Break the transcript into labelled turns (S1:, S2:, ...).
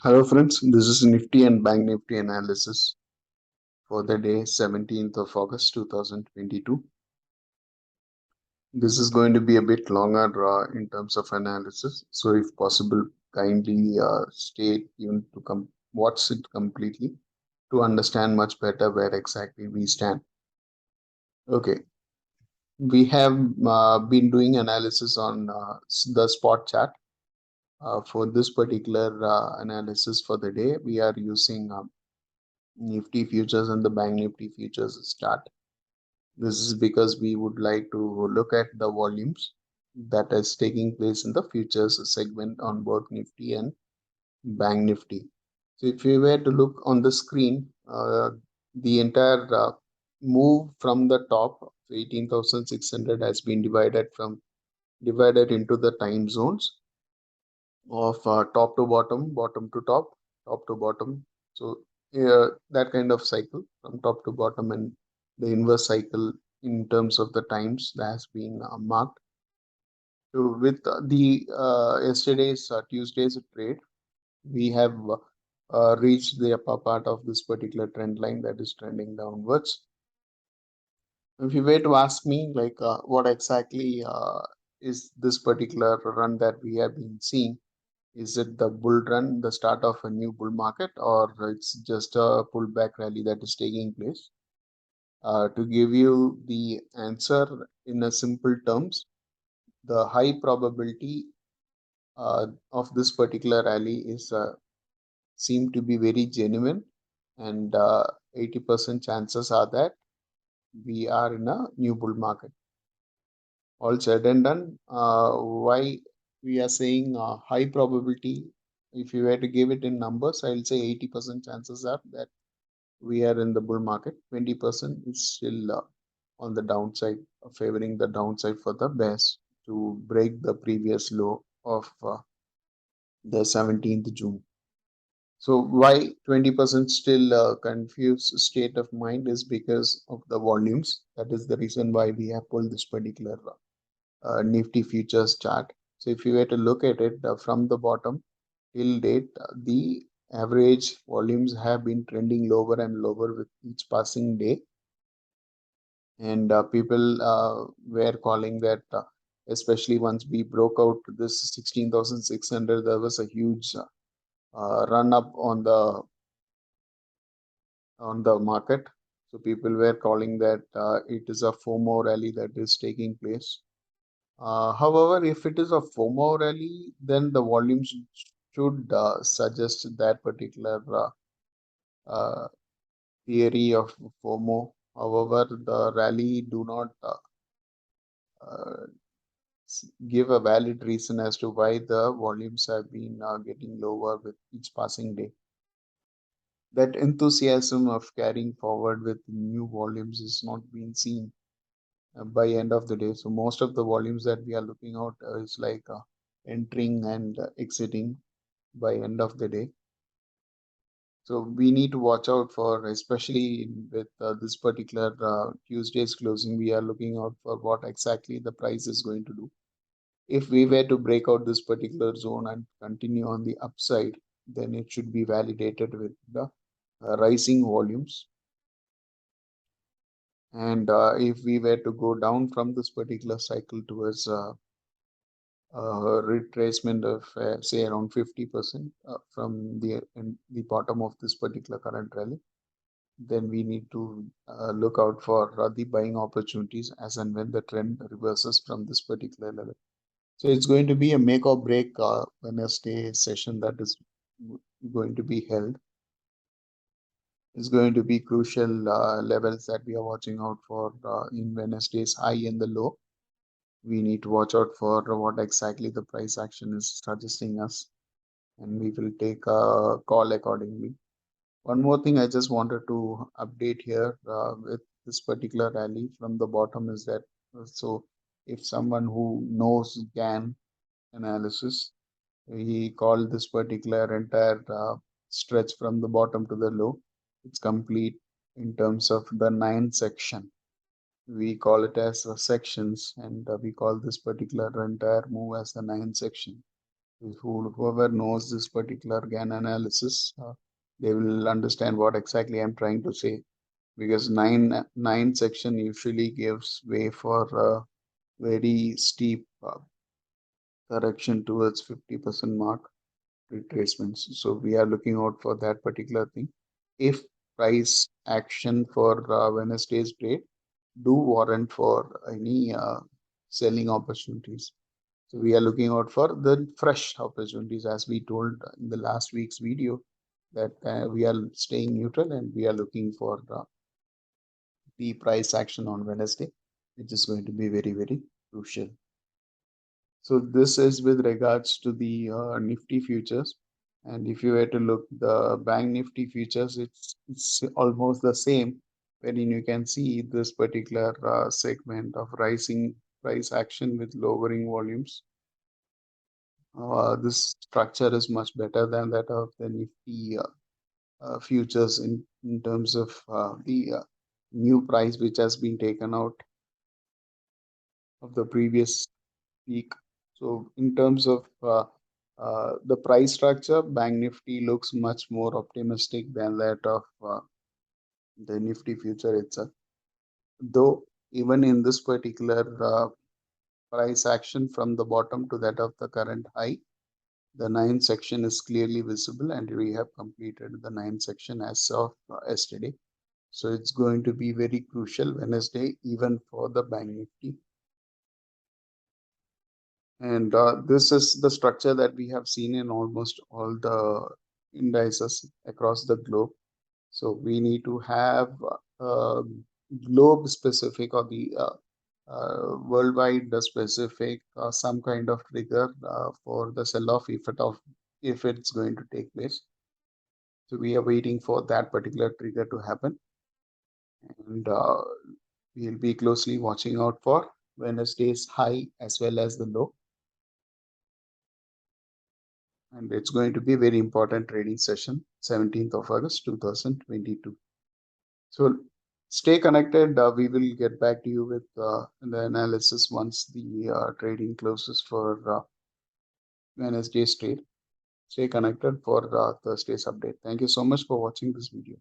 S1: Hello friends, this is Nifty and Bank Nifty analysis for the day 17th of August 2022. This is going to be a bit longer in terms of analysis, so if possible, kindly stay tuned to watch it completely to understand much better where exactly we stand. Okay, we have been doing analysis on the spot chart. For this particular analysis for the day, we are using Nifty futures and the Bank Nifty futures start. This is because we would like to look at the volumes that is taking place in the futures segment on both Nifty and Bank Nifty. So if you were to look on the screen, the entire move from the top 18,600 has been divided into the time zones of top to bottom, bottom to top, top to bottom. So that kind of cycle from top to bottom, and the inverse cycle in terms of the times that has been marked. So with the yesterday's Tuesday's trade, we have reached the upper part of this particular trend line that is trending downwards. If you were to ask me, like, what exactly is this particular run that we have been seeing? Is it the bull run, the start of a new bull market, or it's just a pullback rally that is taking place? To give you the answer in a simple terms, the high probability of this particular rally is seem to be very genuine, and 80% chances are that we are in a new bull market. All said and done, why we are saying high probability? If you were to give it in numbers, I'll say 80% chances are that we are in the bull market. 20% is still on the downside, favoring the downside for the bears to break the previous low of the 17th June. So why 20% still confused state of mind is because of the volumes. That is the reason why we have pulled this particular Nifty futures chart. So if you were to look at it from the bottom till date, the average volumes have been trending lower and lower with each passing day. And people were calling that, especially once we broke out this 16,600, there was a huge run up on the market. So people were calling that it is a FOMO rally that is taking place. However, if it is a FOMO rally, then the volumes should suggest that particular uh, theory of FOMO. However, the rally do not uh, give a valid reason as to why the volumes have been getting lower with each passing day. That enthusiasm of carrying forward with new volumes is not being seen by end of the day. So most of the volumes that we are looking out is like entering and exiting by end of the day. So we need to watch out for, especially with this particular Tuesday's closing, we are looking out for what exactly the price is going to do. If we were to break out this particular zone and continue on the upside, then it should be validated with the rising volumes. And if we were to go down from this particular cycle towards retracement of say around 50% from the bottom of this particular current rally, then we need to look out for the buying opportunities as and when the trend reverses from this particular level. So it's going to be a make or break Wednesday session that is going to be held. It's going to be crucial levels that we are watching out for in Wednesday's high and the low. We need to watch out for what exactly the price action is suggesting us, and we will take a call accordingly. One more thing I just wanted to update here with this particular rally from the bottom is that, so if someone who knows GAN analysis, he called this particular entire stretch from the bottom to the low. It's complete in terms of the 9 section. We call it as sections, and we call this particular entire move as the 9 section. Whoever knows this particular GAN analysis, they will understand what exactly I'm trying to say, because nine section usually gives way for a very steep correction towards 50% mark retracements. So we are looking out for that particular thing. If price action for Wednesday's trade do warrant for any selling opportunities. So we are looking out for the fresh opportunities, as we told in the last week's video, that we are staying neutral and we are looking for the price action on Wednesday, which is going to be very, very crucial. So this is with regards to the Nifty futures. And if you were to look the Bank Nifty futures, it's almost the same, wherein you can see this particular segment of rising price action with lowering volumes. This structure is much better than that of the Nifty futures in terms of the new price which has been taken out of the previous week. So in terms of the price structure, Bank Nifty looks much more optimistic than that of the Nifty future itself. Though even in this particular price action from the bottom to that of the current high, the 9 section is clearly visible, and we have completed the 9 section as of yesterday. So it's going to be very crucial Wednesday, even for the Bank Nifty. And this is the structure that we have seen in almost all the indices across the globe. So we need to have globe specific or the worldwide specific some kind of trigger for the sell-off if it's going to take place. So we are waiting for that particular trigger to happen, and we'll be closely watching out for Wednesday's high as well as the low. And it's going to be a very important trading session, 17th of August 2022. So stay connected. We will get back to you with the analysis once the trading closes for Wednesday's trade. Stay connected for Thursday's update. Thank you so much for watching this video.